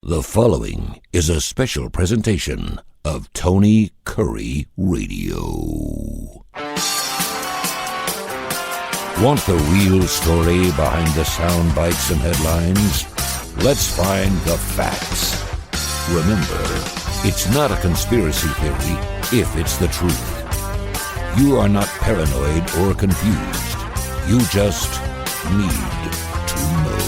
The following is a special presentation of Tony Kurre Radio. Want the real story behind the sound bites and headlines? Let's find the facts. Remember, it's not a conspiracy theory if it's the truth. You are not paranoid or confused. You just need to know.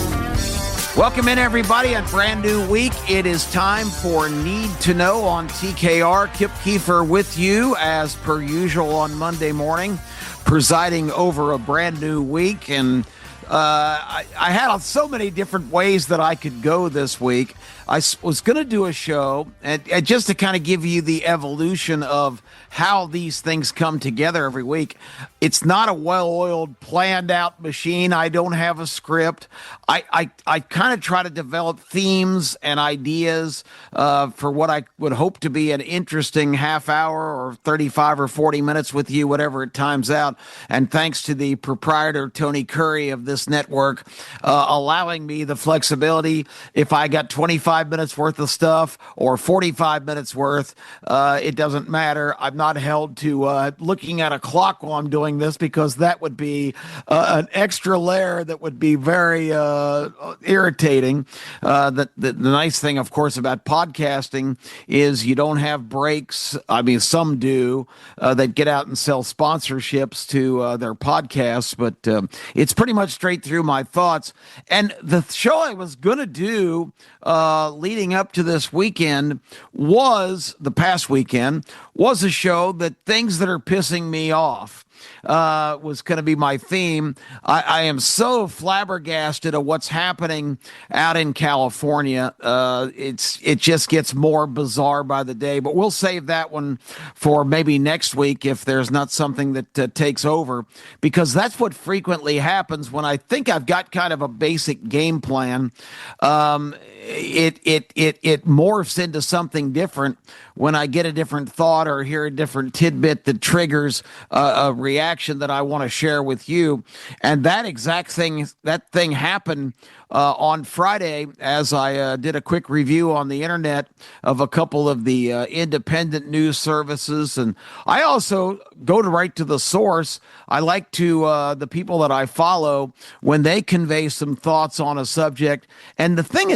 Welcome in, everybody. A brand new week. It is time for Need to Know on TKR. Kip Keefer with you as per usual on Monday morning, presiding over a brand new week. And I had so many different ways that I could go this week. I was going to do a show and just to kind of give you the evolution of how these things come together every week. It's not a well-oiled, planned-out machine. I don't have a script. I kind of try to develop themes and ideas for what I would hope to be an interesting half hour or 35 or 40 minutes with you, whatever it times out. And thanks to the proprietor, Tony Kurre, of this network, allowing me the flexibility. If I got 25 minutes worth of stuff or 45 minutes worth, it doesn't matter. I'm not held to looking at a clock while I'm doing this, because that would be an extra layer that would be very irritating. The nice thing, of course, about podcasting is you don't have breaks. I mean, some do. They get out and sell sponsorships to their podcasts, but it's pretty much straight through my thoughts. And the show I was going to do leading up to this weekend the past weekend was a show that things that are pissing me off was going to be my theme. I am so flabbergasted at what's happening out in California. It just gets more bizarre by the day, but we'll save that one for maybe next week if there's not something that takes over, because that's what frequently happens when I think I've got kind of a basic game plan. It morphs into something different when I get a different thought or hear a different tidbit that triggers a reaction that I want to share with you. And that thing happened on Friday as I did a quick review on the internet of a couple of the independent news services. And I also go right to the source. I like to, the people that I follow, when they convey some thoughts on a subject. And the thing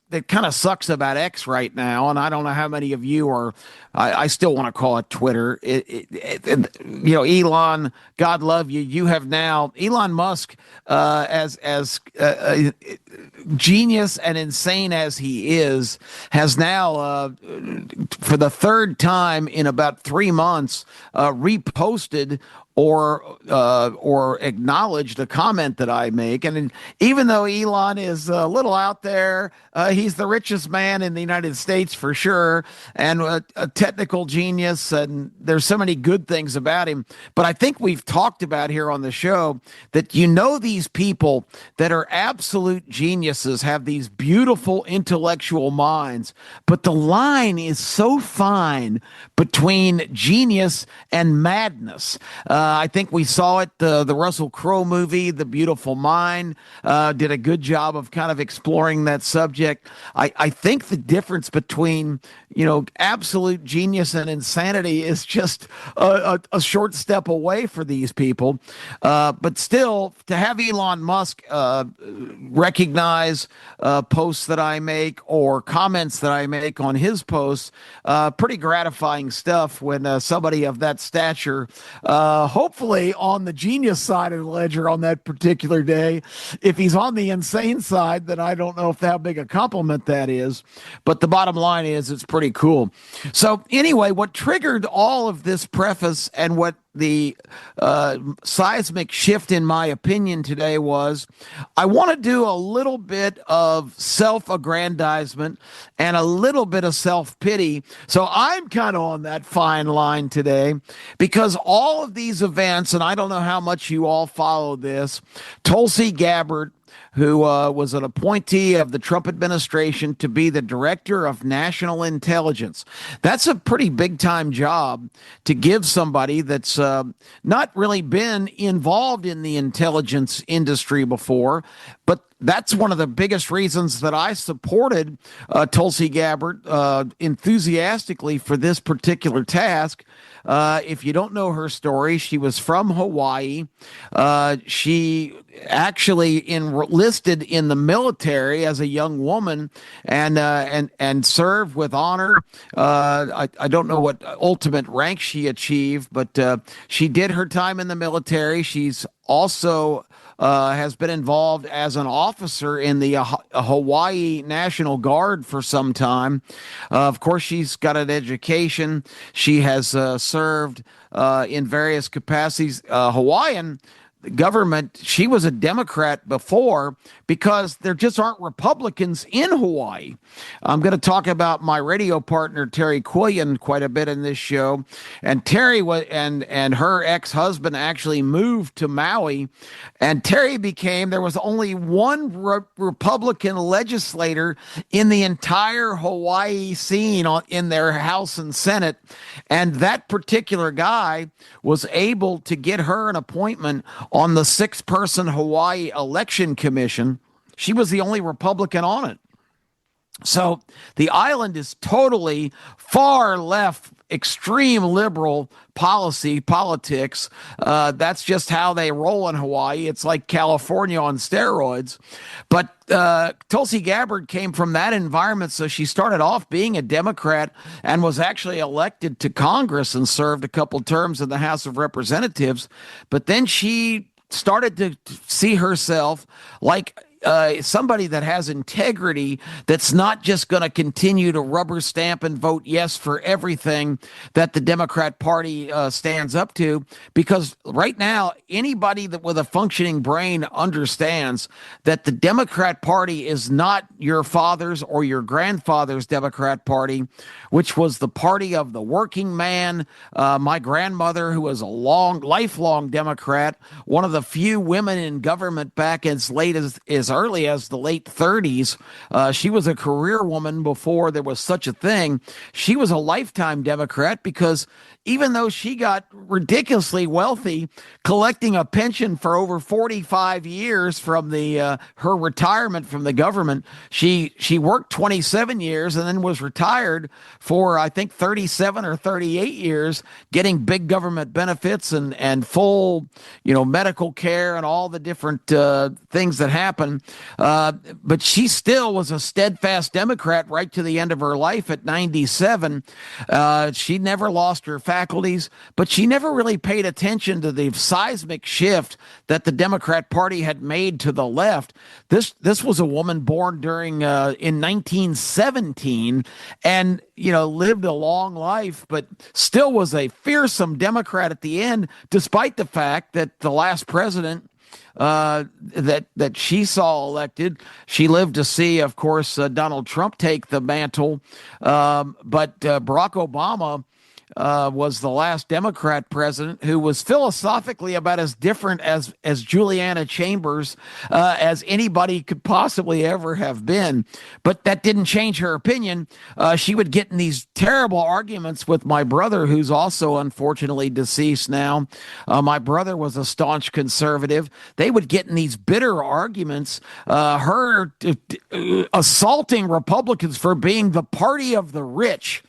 that kind of sucks about X right now, and I don't know how many of you are, I still want to call it Twitter. Elon, God love you. You have now, Elon Musk, as genius and insane as he is, has now, for the third time in about 3 months, reposted or acknowledged a comment that I make. And even though Elon is a little out there, he's the richest man in the United States for sure, and a technical genius, and there's so many good things about him. But I think we've talked about here on the show that these people that are absolute geniuses have these beautiful intellectual minds, but the line is so fine between genius and madness. I think we saw it, the Russell Crowe movie, The Beautiful Mind, did a good job of kind of exploring that subject. I think the difference between, absolute genius and insanity is just a short step away for these people. But still, to have Elon Musk recognize posts that I make or comments that I make on his posts, pretty gratifying stuff when somebody of that stature, hopefully on the genius side of the ledger on that particular day. If he's on the insane side, then I don't know how big a compliment that is. But the bottom line is it's pretty cool. So anyway, what triggered all of this preface and what the seismic shift in my opinion today was, I want to do a little bit of self-aggrandizement and a little bit of self-pity. So I'm kind of on that fine line today, because all of these events, and I don't know how much you all follow this, Tulsi Gabbard, who was an appointee of the Trump administration to be the director of national intelligence. That's a pretty big-time job to give somebody that's not really been involved in the intelligence industry before, but that's one of the biggest reasons that I supported Tulsi Gabbard enthusiastically for this particular task. If you don't know her story, she was from Hawaii. She actually enlisted in the military as a young woman and served with honor. I don't know what ultimate rank she achieved, but she did her time in the military. She's also has been involved as an officer in the Hawaii National Guard for some time. Of course, she's got an education. She has served in various capacities. Hawaiian government, she was a Democrat before because there just aren't Republicans in Hawaii. I'm going to talk about my radio partner, Terry Quillian, quite a bit in this show. And Terry and her ex-husband actually moved to Maui. And Terry there was only one Republican legislator in the entire Hawaii scene in their House and Senate. And that particular guy was able to get her an appointment on the 6-person Hawaii Election Commission. She was the only Republican on it. So the island is totally far left, extreme liberal politics. That's just how they roll in Hawaii. It's like California on steroids. But Tulsi Gabbard came from that environment, so she started off being a Democrat and was actually elected to Congress and served a couple terms in the House of Representatives. But then she started to see herself like somebody that has integrity, that's not just going to continue to rubber stamp and vote yes for everything that the Democrat Party stands up to. Because right now, anybody that with a functioning brain understands that the Democrat Party is not your father's or your grandfather's Democrat Party, which was the party of the working man. My grandmother, who was a lifelong Democrat, one of the few women in government back as late as early as the late 30s. She was a career woman before there was such a thing. She was a lifetime Democrat because even though she got ridiculously wealthy collecting a pension for over 45 years from her retirement from the government, she worked 27 years and then was retired for, I think, 37 or 38 years, getting big government benefits and full, medical care and all the different things that happen. But she still was a steadfast Democrat right to the end of her life at 97. She never lost her faculties, but she never really paid attention to the seismic shift that the Democrat Party had made to the left. This was a woman born during in 1917 and lived a long life, but still was a fearsome Democrat at the end, despite the fact that the last president that she saw elected, she lived to see, of course, Donald Trump take the mantle. But Barack Obama was the last Democrat president who was philosophically about as different as Juliana Chambers as anybody could possibly ever have been. But that didn't change her opinion. She would get in these terrible arguments with my brother, who's also unfortunately deceased now. My brother was a staunch conservative. They would get in these bitter arguments, her assaulting Republicans for being the party of the rich.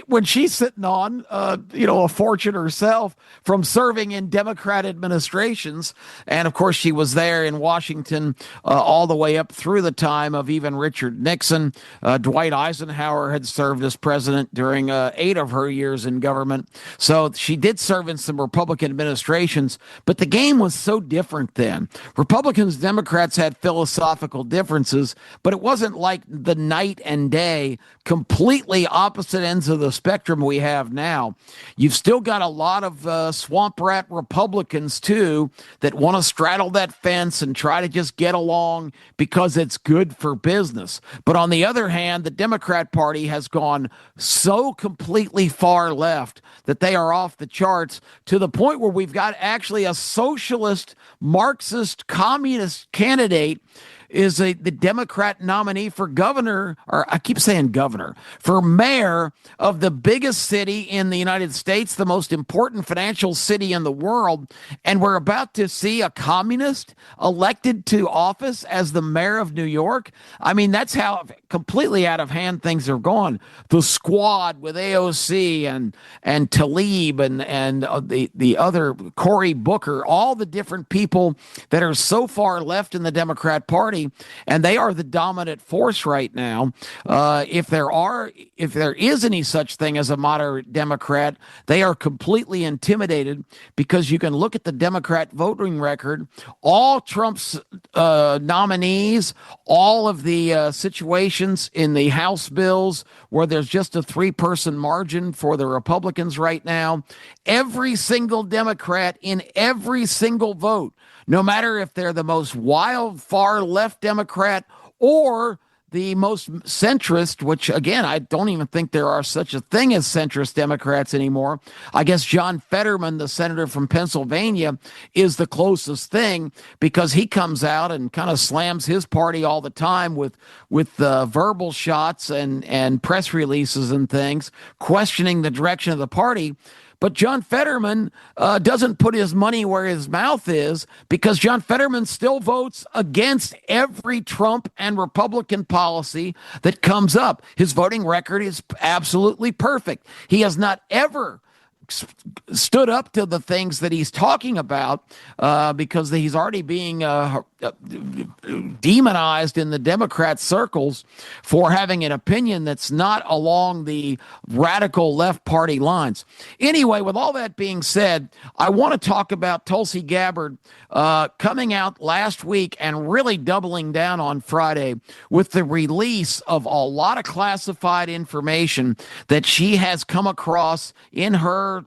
When she's sitting on, a fortune herself from serving in Democrat administrations. And of course, she was there in Washington all the way up through the time of even Richard Nixon. Dwight Eisenhower had served as president during 8 of her years in government. So she did serve in some Republican administrations, but the game was so different then. Republicans, Democrats had philosophical differences, but it wasn't like the night and day, completely opposite ends of the spectrum we have now. You've still got a lot of swamp rat Republicans, too, that want to straddle that fence and try to just get along because it's good for business. But on the other hand, the Democrat Party has gone so completely far left that they are off the charts, to the point where we've got actually a socialist, Marxist, communist candidate is the Democrat nominee for governor, or I keep saying governor, for mayor of the biggest city in the United States, the most important financial city in the world. And we're about to see a communist elected to office as the mayor of New York. I mean, that's how completely out of hand things are going. The squad with AOC and Tlaib and the other Cory Booker, all the different people that are so far left in the Democrat Party, and they are the dominant force right now. If there is any such thing as a moderate Democrat, they are completely intimidated because you can look at the Democrat voting record. All Trump's nominees, all of the situations in the House bills where there's just a 3-person margin for the Republicans right now, every single Democrat in every single vote, no matter if they're the most wild, far left Democrat or the most centrist, which again, I don't even think there are such a thing as centrist Democrats anymore. I guess John Fetterman, the senator from Pennsylvania, is the closest thing because he comes out and kind of slams his party all the time with verbal shots and press releases and things, questioning the direction of the party. But John Fetterman doesn't put his money where his mouth is because John Fetterman still votes against every Trump and Republican policy that comes up. His voting record is absolutely perfect. He has not ever stood up to the things that he's talking about because he's already being demonized in the Democrat circles for having an opinion that's not along the radical left party lines. Anyway, with all that being said, I want to talk about Tulsi Gabbard coming out last week and really doubling down on Friday with the release of a lot of classified information that she has come across in her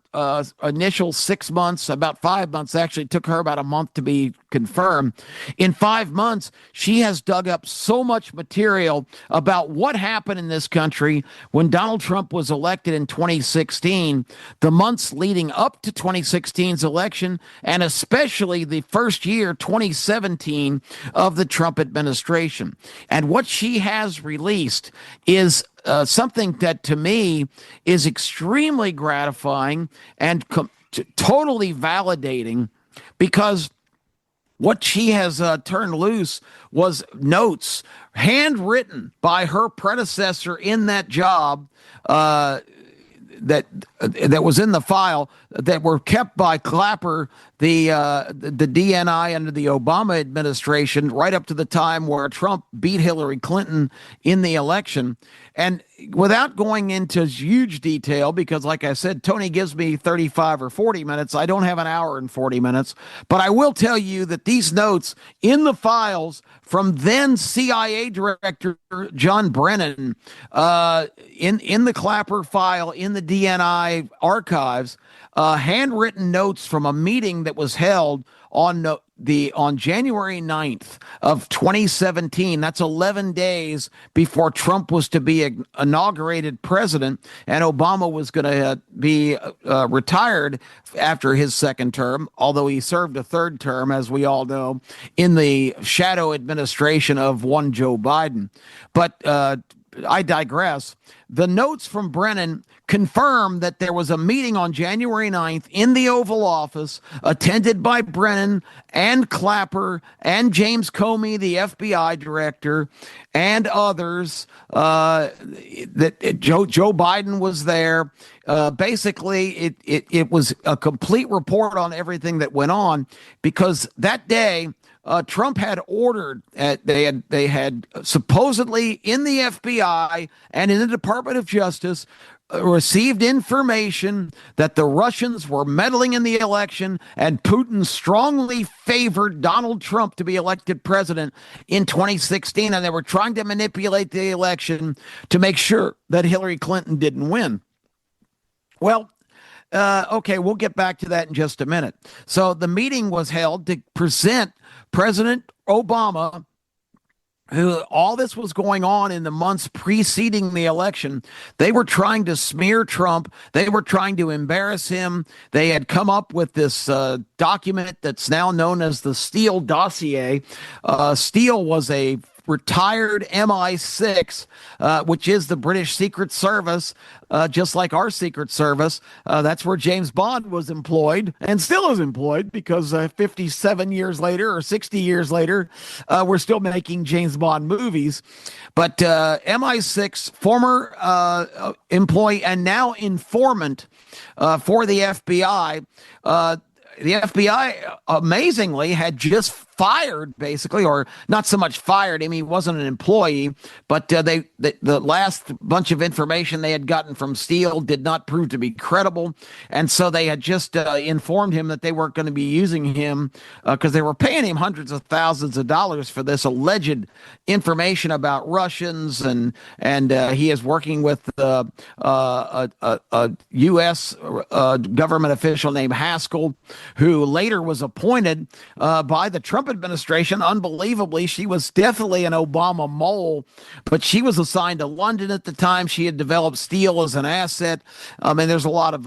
initial 6 months, about 5 months. Actually, it took her about a month to be confirmed. In 5 months, she has dug up so much material about what happened in this country when Donald Trump was elected in 2016, the months leading up to 2016's election, and especially the first year, 2017, of the Trump administration. And what she has released is something that to me is extremely gratifying and totally validating, because what she has turned loose was notes handwritten by her predecessor in that job that was in the file that were kept by Clapper, the DNI under the Obama administration, right up to the time where Trump beat Hillary Clinton in the election. And without going into huge detail, because like I said, Tony gives me 35 or 40 minutes. I don't have an hour and 40 minutes. But I will tell you that these notes in the files from then CIA Director John Brennan, in the Clapper file, in the DNI archives, handwritten notes from a meeting that was held on January 9th of 2017. That's 11 days before Trump was to be inaugurated president and Obama was going to be retired after his second term, although he served a third term, as we all know, in the shadow administration of one Joe Biden. But I digress. The notes from Brennan confirm that there was a meeting on January 9th in the Oval Office attended by Brennan and Clapper and James Comey, the FBI director, and others. That Joe Biden was there. Basically, it was a complete report on everything that went on, because that day Trump had ordered, they had supposedly in the FBI and in the Department of Justice received information that the Russians were meddling in the election, and Putin strongly favored Donald Trump to be elected president in 2016, and they were trying to manipulate the election to make sure that Hillary Clinton didn't win. Well, okay, we'll get back to that in just a minute. So the meeting was held to present President Obama who all this was going on in the months preceding the election. They were trying to smear Trump. They were trying to embarrass him. They had come up with this document that's now known as the Steele dossier. Steele was a retired MI6, which is the British Secret Service, just like our Secret Service. That's where James Bond was employed and still is employed because 57 years later or 60 years later, we're still making James Bond movies. But MI6, former employee and now informant for the FBI. The FBI amazingly had just fired, basically, or not so much fired him. He wasn't an employee, but the last bunch of information they had gotten from Steele did not prove to be credible, and so they had just informed him that they weren't going to be using him because they were paying him hundreds of thousands of dollars for this alleged information about Russians, and he is working with a U.S. government official named Haskell, who later was appointed by the Trump administration. Unbelievably, she was definitely an Obama mole, but she was assigned to London at the time. She had developed Steele as an asset. And there's a lot of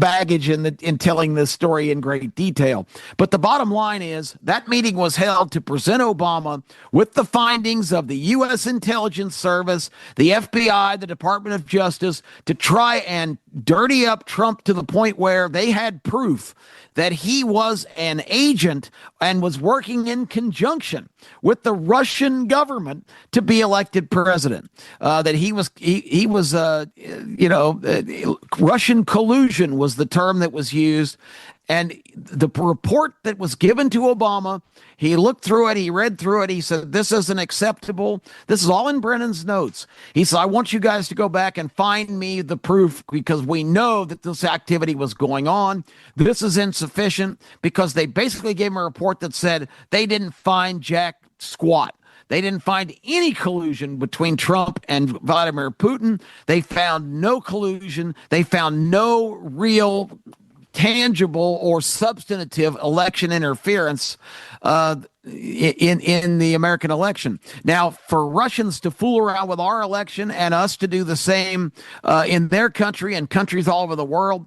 baggage in telling this story in great detail. But the bottom line is that meeting was held to present Obama with the findings of the U.S. Intelligence Service, the FBI, the Department of Justice, to try and dirty up Trump to the point where they had proof that he was an agent and was working in conjunction with the Russian government to be elected president. That he was Russian collusion was the term that was used. And the report that was given to Obama, he looked through it, he read through it, he said, this isn't acceptable. This is all in Brennan's notes. He said, I want you guys to go back and find me the proof because we know that this activity was going on. This is insufficient because they basically gave him a report that said they didn't find jack squat. They didn't find any collusion between Trump and Vladimir Putin. They found no collusion. They found no real tangible or substantive election interference in the American election. Now, for Russians to fool around with our election and us to do the same in their country and countries all over the world,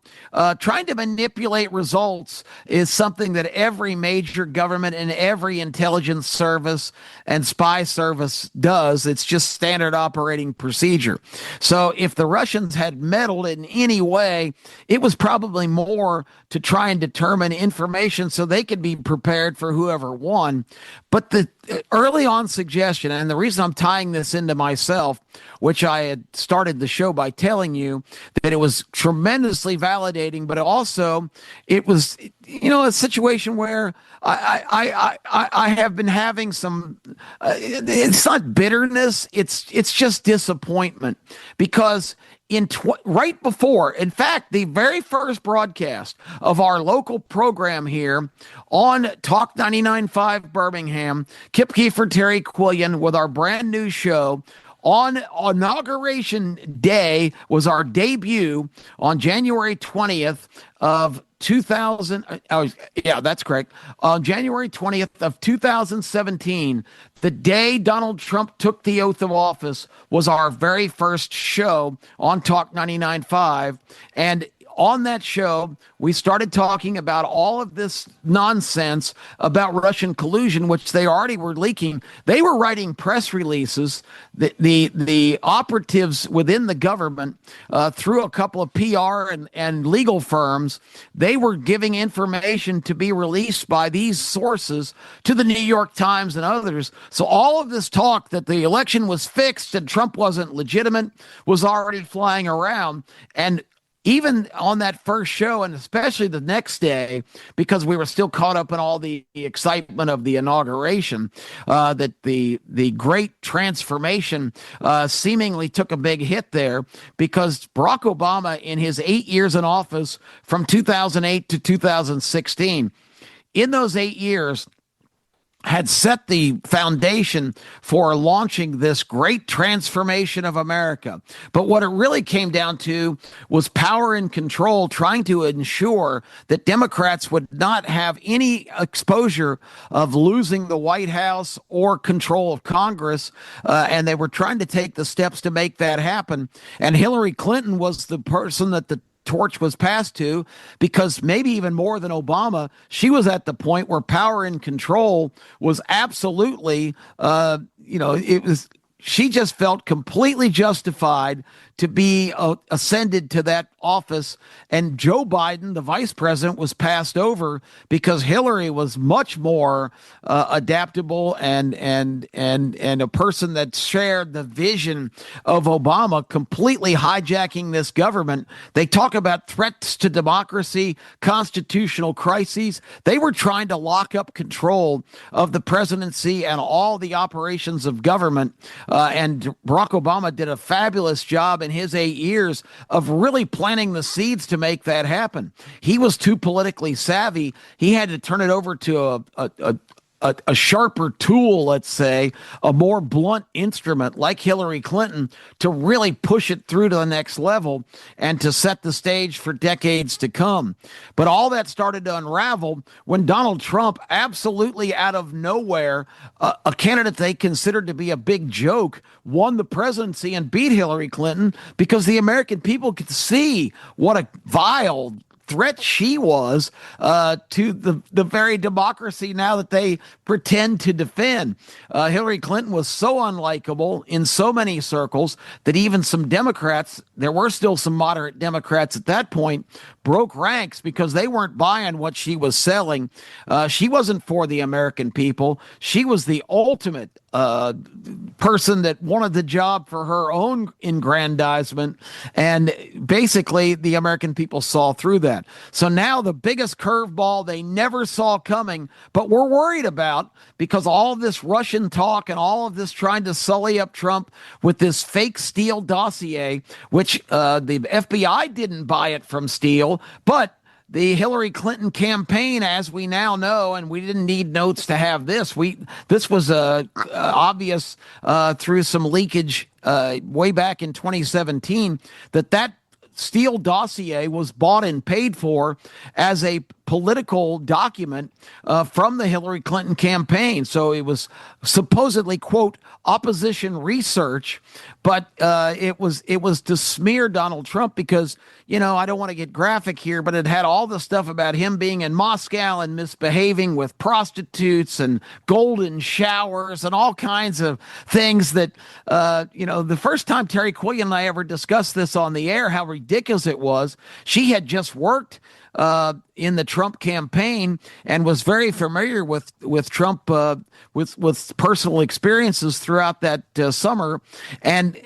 trying to manipulate results is something that every major government and every intelligence service and spy service does. It's just standard operating procedure. So if the Russians had meddled in any way, it was probably more to try and determine information so they could be prepared for whoever won. But the early on suggestion, and the reason I'm tying this into myself, which I had started the show by telling you that it was tremendously validating, but also it was, a situation where I have been having some, it's not bitterness, it's just disappointment because right before, in fact, the very first broadcast of our local program here on Talk 99.5 Birmingham, Kip Keefer, Terry Quillian with our brand new show on Inauguration Day was our debut on January 20th of 2000. Yeah, that's correct. On January 20th of 2017, the day Donald Trump took the oath of office, was our very first show on Talk 99.5. And on that show, we started talking about all of this nonsense about Russian collusion, which they already were leaking. They were writing press releases. The operatives within the government, through a couple of PR and legal firms, they were giving information to be released by these sources to the New York Times and others. So all of this talk that the election was fixed and Trump wasn't legitimate was already flying around. And even on that first show, and especially the next day, because we were still caught up in all the excitement of the inauguration, that the great transformation seemingly took a big hit there, because Barack Obama, in his 8 years in office from 2008 to 2016, in those 8 years, had set the foundation for launching this great transformation of America. But what it really came down to was power and control, trying to ensure that Democrats would not have any exposure of losing the White House or control of Congress. And they were trying to take the steps to make that happen. And Hillary Clinton was the person that the torch was passed to, because maybe even more than Obama, she was at the point where power and control was absolutely, it was, she just felt completely justified to be ascended to that office. And Joe Biden, the vice president, was passed over because Hillary was much more adaptable and a person that shared the vision of Obama, completely hijacking this government. They talk about threats to democracy, constitutional crises. They were trying to lock up control of the presidency and all the operations of government. And Barack Obama did a fabulous job in his 8 years of really planting the seeds to make that happen. He was too politically savvy. He had to turn it over to a sharper tool, let's say, a more blunt instrument like Hillary Clinton, to really push it through to the next level and to set the stage for decades to come. But all that started to unravel when Donald Trump, absolutely out of nowhere, a candidate they considered to be a big joke, won the presidency and beat Hillary Clinton because the American people could see what a vile threat she was to the very democracy now that they pretend to defend. Hillary Clinton was so unlikable in so many circles that even some Democrats, there were still some moderate Democrats at that point, broke ranks because they weren't buying what she was selling. She wasn't for the American people. She was the ultimate person that wanted the job for her own aggrandizement. And basically, the American people saw through that. So now the biggest curveball they never saw coming, but we're worried about, because all of this Russian talk and all of this trying to sully up Trump with this fake Steele dossier, which the FBI didn't buy it from Steele, but the Hillary Clinton campaign, as we now know, and we didn't need notes to have this. This was obvious through some leakage way back in 2017 that Steele dossier was bought and paid for as a political document from the Hillary Clinton campaign. So it was supposedly, quote, opposition research, but it was to smear Donald Trump because, I don't want to get graphic here, but it had all the stuff about him being in Moscow and misbehaving with prostitutes and golden showers and all kinds of things that, the first time Terry Quillian and I ever discussed this on the air, how ridiculous it was. She had just worked in the Trump campaign and was very familiar with Trump, with personal experiences throughout that summer. And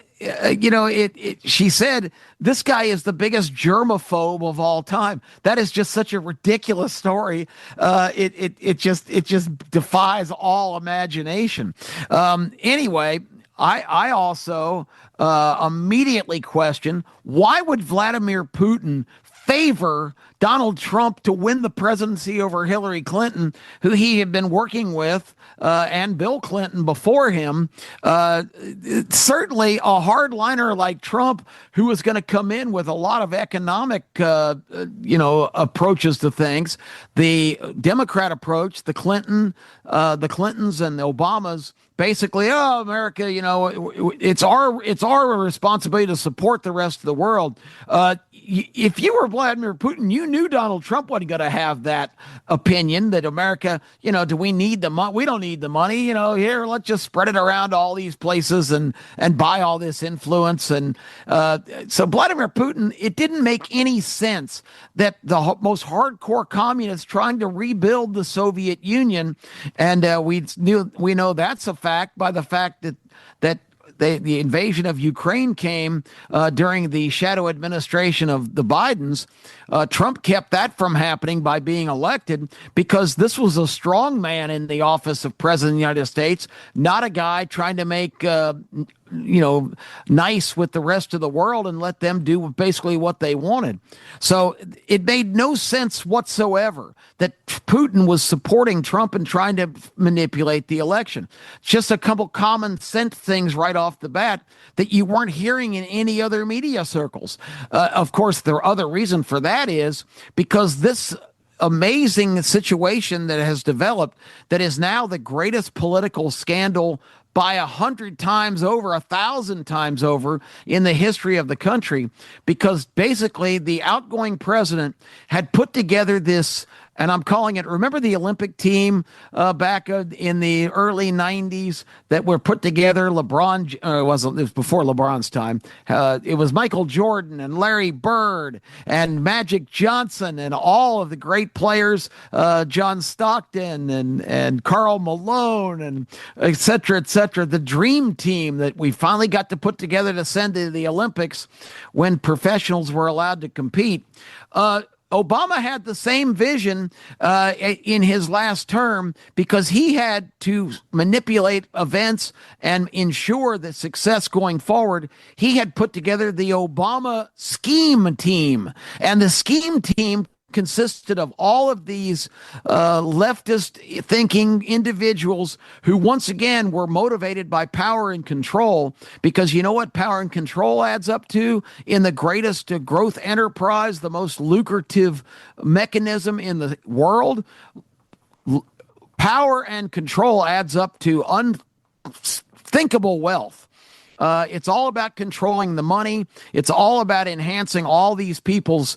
she said, this guy is the biggest germaphobe of all time. That is just such a ridiculous story. It just defies all imagination. Anyway, I also immediately question, why would Vladimir Putin favor Donald Trump to win the presidency over Hillary Clinton, who he had been working with, and Bill Clinton before him? Certainly a hardliner like Trump, who was going to come in with a lot of economic, approaches to things. The Democrat approach, the Clintons and the Obamas, basically, America, it's our responsibility to support the rest of the world. If you were Vladimir Putin, you knew Donald Trump wasn't going to have that opinion that America, do we need the money? We don't need the money. Here, let's just spread it around all these places and buy all this influence. And so Vladimir Putin, it didn't make any sense that the most hardcore communists trying to rebuild the Soviet Union, and we know that's a fact by the fact that the invasion of Ukraine came during the shadow administration of the Bidens. Trump kept that from happening by being elected because this was a strong man in the office of president of the United States, not a guy trying to make nice with the rest of the world and let them do basically what they wanted. So it made no sense whatsoever that Putin was supporting Trump and trying to manipulate the election. Just a couple common sense things right off the bat that you weren't hearing in any other media circles. Of course, the other reason for that is because this amazing situation that has developed, that is now the greatest political scandal by 100 times over, 1,000 times over in the history of the country, because basically the outgoing president had put together this, and I'm calling it, remember the Olympic team back in the early 90s that were put together? LeBron, it was before LeBron's time. It was Michael Jordan and Larry Bird and Magic Johnson and all of the great players, John Stockton and Karl Malone and et cetera, the dream team that we finally got to put together to send to the Olympics when professionals were allowed to compete. Obama had the same vision in his last term because he had to manipulate events and ensure the success going forward. He had put together the Obama scheme team, and the scheme team consisted of all of these leftist thinking individuals who once again were motivated by power and control, because you know what power and control adds up to in the greatest growth enterprise, the most lucrative mechanism in the world? Power and control adds up to unthinkable wealth. It's all about controlling the money. It's all about enhancing all these people's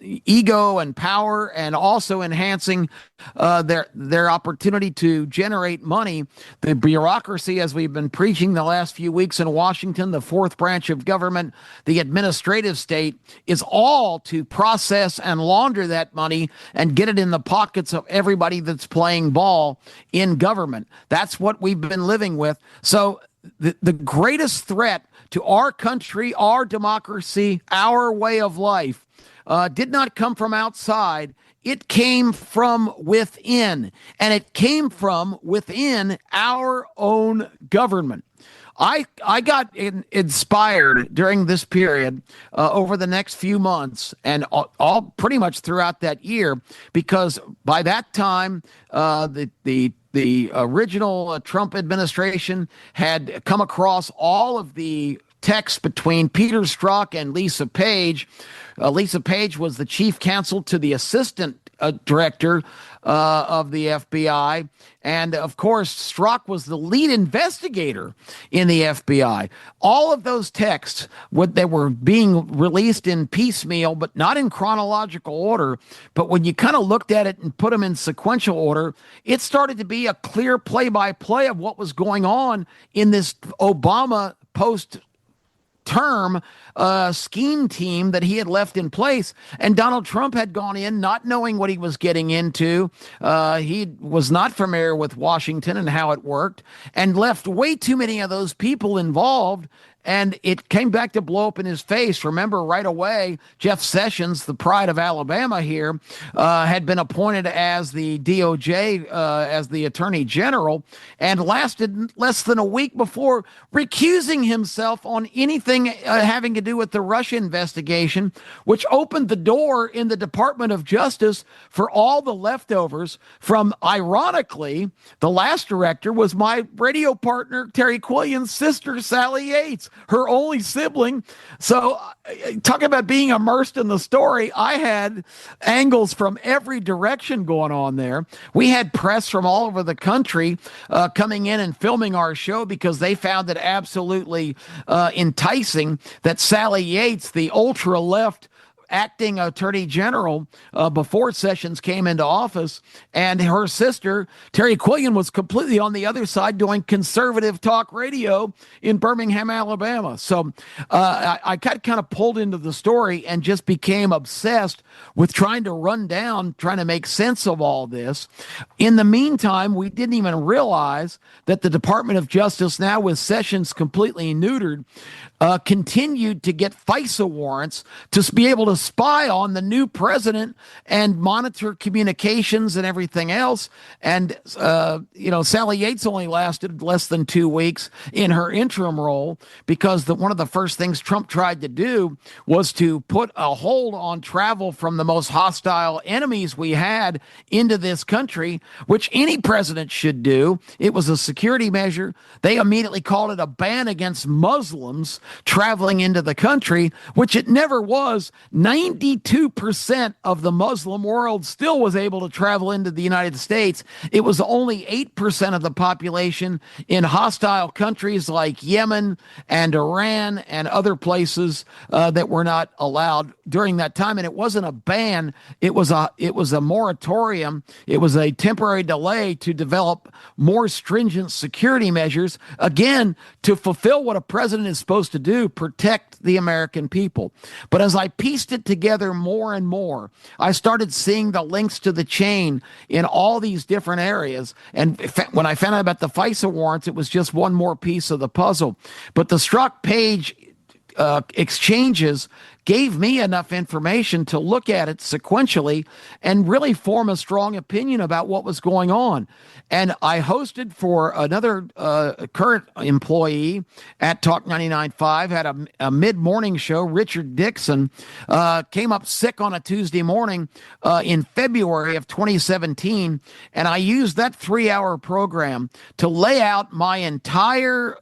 ego and power, and also enhancing their opportunity to generate money. The bureaucracy, as we've been preaching the last few weeks in Washington, the fourth branch of government, the administrative state, is all to process and launder that money and get it in the pockets of everybody that's playing ball in government. That's what we've been living with. So the greatest threat to our country, our democracy, our way of life did not come from outside. It came from within, and it came from within our own government. I got inspired during this period over the next few months and all pretty much throughout that year, because by that time the original Trump administration had come across all of the texts between Peter Strzok and Lisa Page. Lisa Page was the chief counsel to the assistant director of the FBI. And of course, Strzok was the lead investigator in the FBI. All of those texts, they were being released in piecemeal, but not in chronological order. But when you kind of looked at it and put them in sequential order, it started to be a clear play-by-play of what was going on in this Obama post-term scheme team that he had left in place. And Donald Trump had gone in not knowing what he was getting into. He was not familiar with Washington and how it worked, and left way too many of those people involved. And it came back to blow up in his face. Remember, right away, Jeff Sessions, the pride of Alabama here, had been appointed as the DOJ, as the Attorney General, and lasted less than a week before recusing himself on anything having to do with the Russia investigation, which opened the door in the Department of Justice for all the leftovers from, ironically, the last director was my radio partner, Terry Quillian's sister, Sally Yates, her only sibling. So talking about being immersed in the story, I had angles from every direction going on there. We had press from all over the country coming in and filming our show because they found it absolutely enticing that Sally Yates, the ultra-left acting attorney general before Sessions came into office, and her sister, Terry Quillian, was completely on the other side doing conservative talk radio in Birmingham, Alabama. So I got kind of pulled into the story and just became obsessed with trying to make sense of all this. In the meantime, we didn't even realize that the Department of Justice, now with Sessions completely neutered, continued to get FISA warrants to be able to spy on the new president and monitor communications and everything else. And, Sally Yates only lasted less than 2 weeks in her interim role because one of the first things Trump tried to do was to put a hold on travel from the most hostile enemies we had into this country, which any president should do. It was a security measure. They immediately called it a ban against Muslims traveling into the country, which it never was. 92% of the Muslim world still was able to travel into the United States. It was only 8% of the population in hostile countries like Yemen and Iran and other places that were not allowed during that time. And it wasn't a ban. It was a moratorium. It was a temporary delay to develop more stringent security measures, again, to fulfill what a president is supposed to do, protect the American people. But as I pieced it together more and more, I started seeing the links to the chain in all these different areas. And when I found out about the FISA warrants, it was just one more piece of the puzzle. But the Strzok Page exchanges gave me enough information to look at it sequentially and really form a strong opinion about what was going on. And I hosted for another current employee at Talk 99.5, had a mid-morning show. Richard Dixon came up sick on a Tuesday morning in February of 2017, and I used that 3-hour program to lay out my entire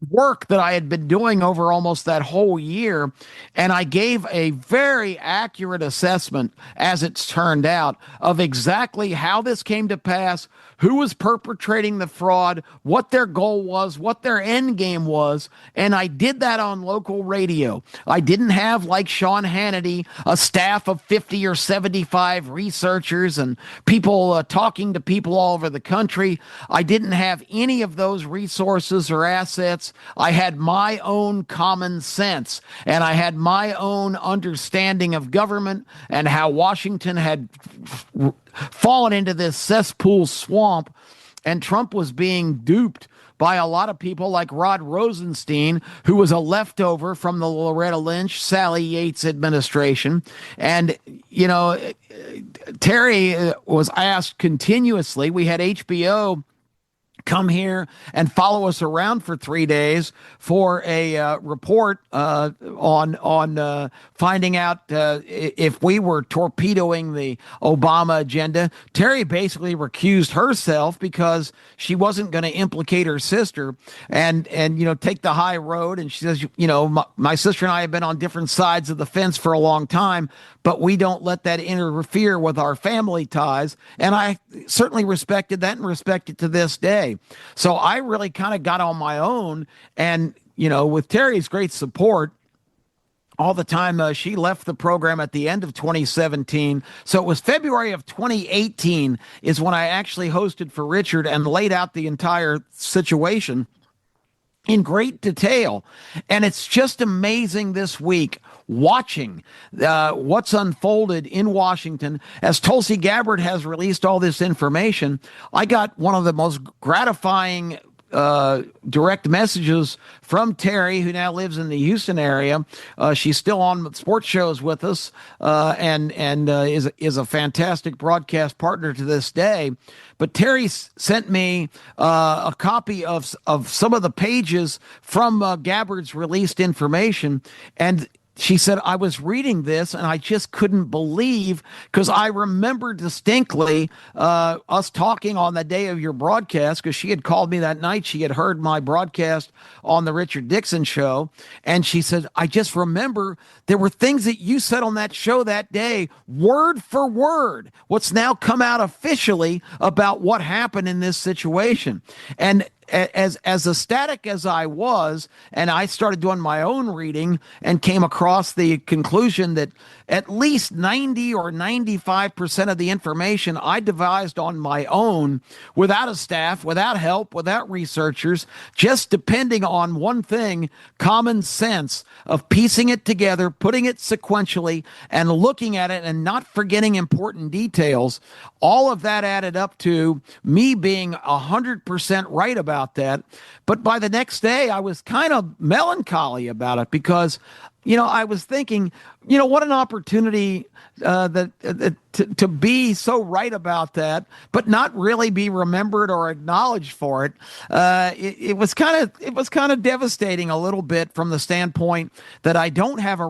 work that I had been doing over almost that whole year. And I gave a very accurate assessment, as it's turned out, of exactly how this came to pass, who was perpetrating the fraud, what their goal was, what their end game was. And I did that on local radio. I didn't have, like Sean Hannity, a staff of 50 or 75 researchers and people talking to people all over the country. I didn't have any of those resources or assets. I had my own common sense, and I had my own understanding of government and how Washington had fallen into this cesspool swamp, and Trump was being duped by a lot of people like Rod Rosenstein, who was a leftover from the Loretta Lynch, Sally Yates administration. And, Terry was asked continuously. We had HBO come here and follow us around for 3 days for a report on finding out if we were torpedoing the Obama agenda. Terry basically recused herself because she wasn't going to implicate her sister and take the high road. And she says, my sister and I have been on different sides of the fence for a long time, but we don't let that interfere with our family ties. And I certainly respected that and respect it to this day. So I really kind of got on my own. And, with Terry's great support, all the time, she left the program at the end of 2017. So it was February of 2018 is when I actually hosted for Richard and laid out the entire situation in great detail. And it's just amazing this week watching what's unfolded in Washington. As Tulsi Gabbard has released all this information, I got one of the most gratifying direct messages from Terry, who now lives in the Houston area. She's still on sports shows with us and is a fantastic broadcast partner to this day. But Terry sent me a copy of some of the pages from Gabbard's released information, and she said, I was reading this and I just couldn't believe, because I remember distinctly us talking on the day of your broadcast, because she had called me that night. She had heard my broadcast on the Richard Dixon show. And she said, I just remember there were things that you said on that show that day, word for word, what's now come out officially about what happened in this situation. And as ecstatic as I was, and I started doing my own reading and came across the conclusion that at least 90 or 95% of the information I devised on my own, without a staff, without help, without researchers, just depending on one thing, common sense of piecing it together, putting it sequentially, and looking at it and not forgetting important details. All of that added up to me being 100% right about that. But by the next day, I was kind of melancholy about it, because I was thinking, what an opportunity to be so right about that, but not really be remembered or acknowledged for it. It was kind of devastating a little bit from the standpoint that I don't have a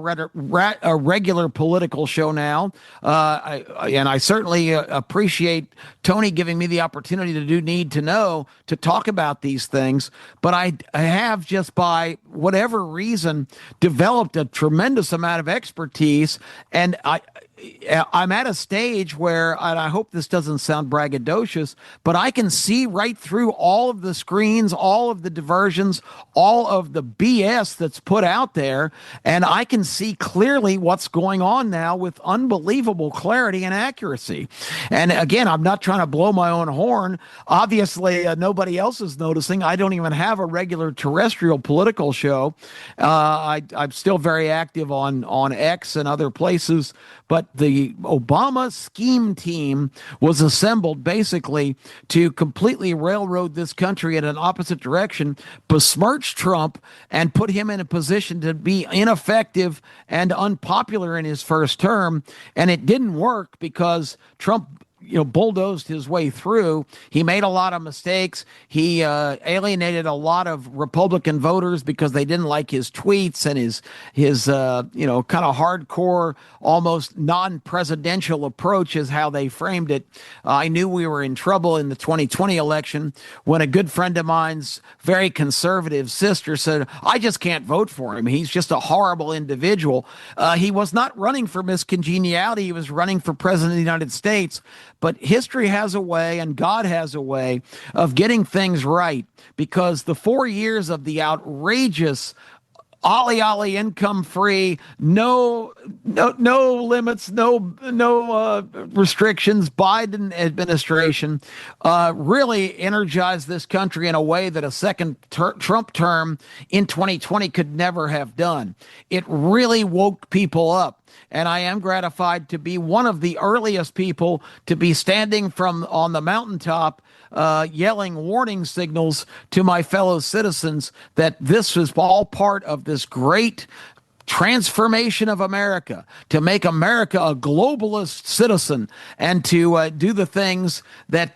regular political show now, and I certainly appreciate Tony giving me the opportunity to do Need to Know to talk about these things. But I have, just by whatever reason, developed a tremendous amount of expertise, and I'm at a stage where, and I hope this doesn't sound braggadocious, but I can see right through all of the screens, all of the diversions, all of the BS that's put out there, and I can see clearly what's going on now with unbelievable clarity and accuracy. And again, I'm not trying to blow my own horn. Obviously, nobody else is noticing. I don't even have a regular terrestrial political show. I'm still very active on X and other places, but the Obama scheme team was assembled basically to completely railroad this country in an opposite direction, besmirch Trump, and put him in a position to be ineffective and unpopular in his first term. And it didn't work because Trump bulldozed his way through. He made a lot of mistakes. He alienated a lot of Republican voters because they didn't like his tweets and his kind of hardcore, almost non-presidential approach is how they framed it. I knew we were in trouble in the 2020 election when a good friend of mine's very conservative sister said, "I just can't vote for him. He's just a horrible individual." He was not running for Miss Congeniality. He was running for president of the United States. But history has a way, and God has a way of getting things right, because the 4 years of the outrageous ollie income free, no limits, no restrictions Biden administration really energized this country in a way that a second Trump term in 2020 could never have done. It really woke people up. And I am gratified to be one of the earliest people to be standing on the mountaintop yelling warning signals to my fellow citizens that this is all part of this great transformation of America, to make America a globalist citizen and to do the things that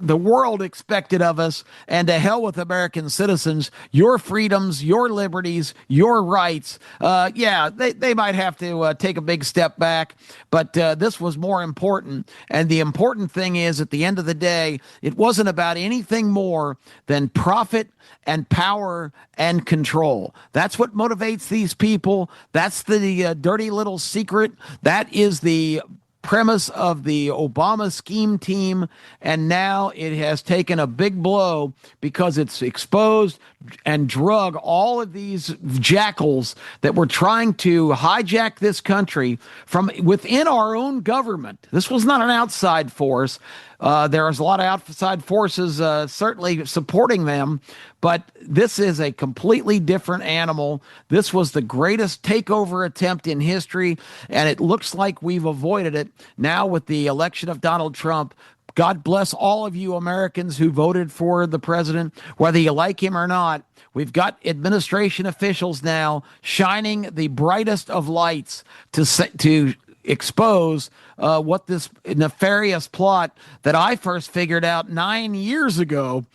the world expected of us, and to hell with American citizens. Your freedoms, your liberties, your rights. They might have to take a big step back, but this was more important. And the important thing is, at the end of the day, it wasn't about anything more than profit and power and control. That's what motivates these people. That's the dirty little secret. That is the premise of the Obama scheme team, and now it has taken a big blow because it's exposed and drug all of these jackals that were trying to hijack this country from within our own government. This was not an outside force. There was a lot of outside forces certainly supporting them, but this is a completely different animal. This was the greatest takeover attempt in history, and it looks like we've avoided it now with the election of Donald Trump. God bless all of you Americans who voted for the president, whether you like him or not. We've got administration officials now shining the brightest of lights to expose what this nefarious plot that I first figured out 9 years ago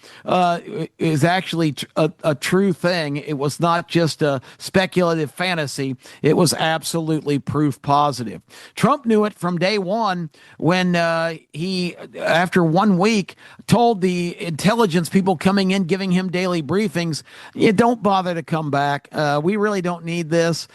is actually a true thing. It was not just a speculative fantasy. It was absolutely proof positive. Trump knew it from day one when he, after 1 week, told the intelligence people coming in, giving him daily briefings, "You don't bother to come back. We really don't need this,"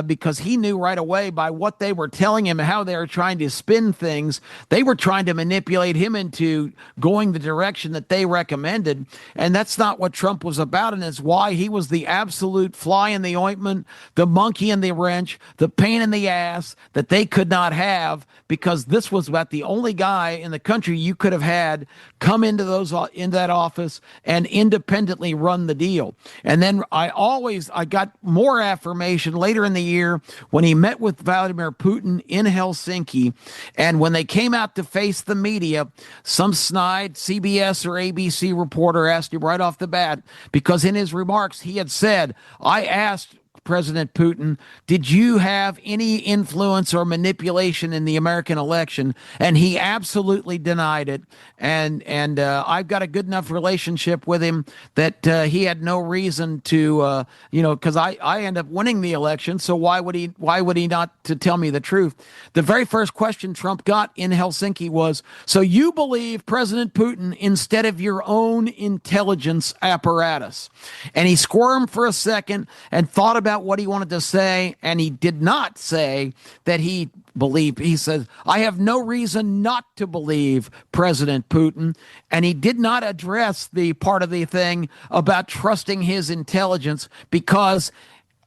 because he knew right away by what they were telling him, how they were trying to spin things. They were trying to manipulate him into going the direction that they recommended. And that's not what Trump was about. And it's why he was the absolute fly in the ointment, the monkey in the wrench, the pain in the ass that they could not have, because this was about the only guy in the country you could have had come into that office and independently run the deal. And then I got more affirmation later in the year when he met with Vladimir Putin in Helsinki. And when they came out to face the media, some snide CBS or ABC reporter asked him right off the bat, because in his remarks he had said, "I asked President Putin, did you have any influence or manipulation in the American election? And he absolutely denied it. And I've got a good enough relationship with him that he had no reason to, because I end up winning the election. So why would he not to tell me the truth? The very first question Trump got in Helsinki was, so you believe President Putin instead of your own intelligence apparatus? And he squirmed for a second and thought about what he wanted to say, and he did not say that he believed. He said, I have no reason not to believe President Putin. And he did not address the part of the thing about trusting his intelligence, because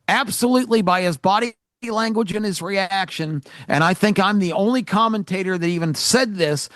absolutely by his body language and his reaction, and I think I'm the only commentator that even said this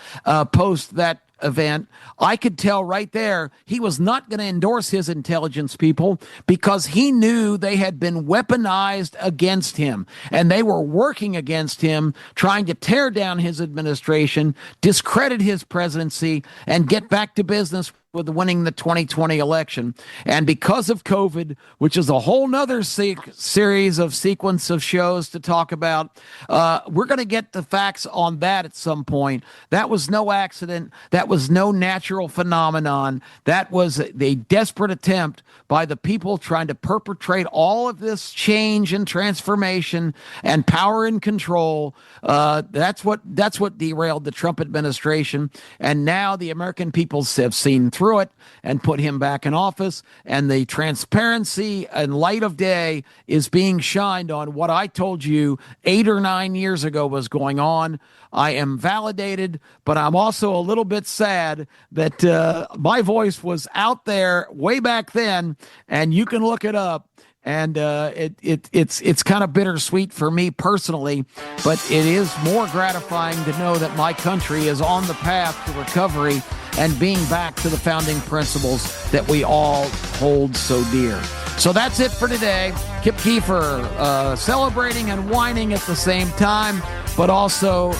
post that event, I could tell right there he was not going to endorse his intelligence people, because he knew they had been weaponized against him and they were working against him, trying to tear down his administration, discredit his presidency, and get back to business with winning the 2020 election. And because of COVID, which is a whole nother series of sequence of shows to talk about, we're going to get the facts on that at some point. That was no accident. That was no natural phenomenon. That was a desperate attempt by the people trying to perpetrate all of this change and transformation and power and control. That's what derailed the Trump administration. And now the American people have seen through it and put him back in office, and the transparency and light of day is being shined on what I told you 8 or 9 years ago was going on. I am validated, but I'm also a little bit sad that my voice was out there way back then, and you can look it up. And it's kind of bittersweet for me personally, but it is more gratifying to know that my country is on the path to recovery and being back to the founding principles that we all hold so dear. So that's it for today. Kip Keefer celebrating and whining at the same time, but also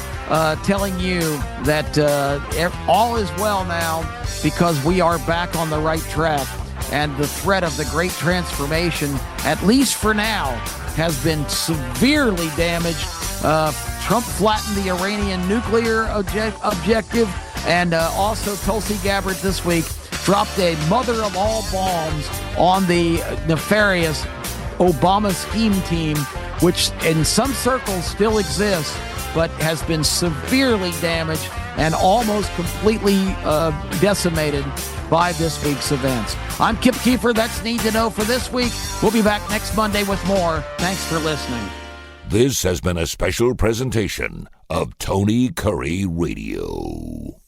telling you that all is well now, because we are back on the right track. And the threat of the great transformation, at least for now, has been severely damaged. Trump flattened the Iranian nuclear objective, and also Tulsi Gabbard this week dropped a mother of all bombs on the nefarious Obama scheme team, which in some circles still exists, but has been severely damaged and almost completely decimated by this week's events. I'm Kip Keefer. That's Need to Know for this week. We'll be back next Monday with more. Thanks for listening. This has been a special presentation of Tony Kurre Radio.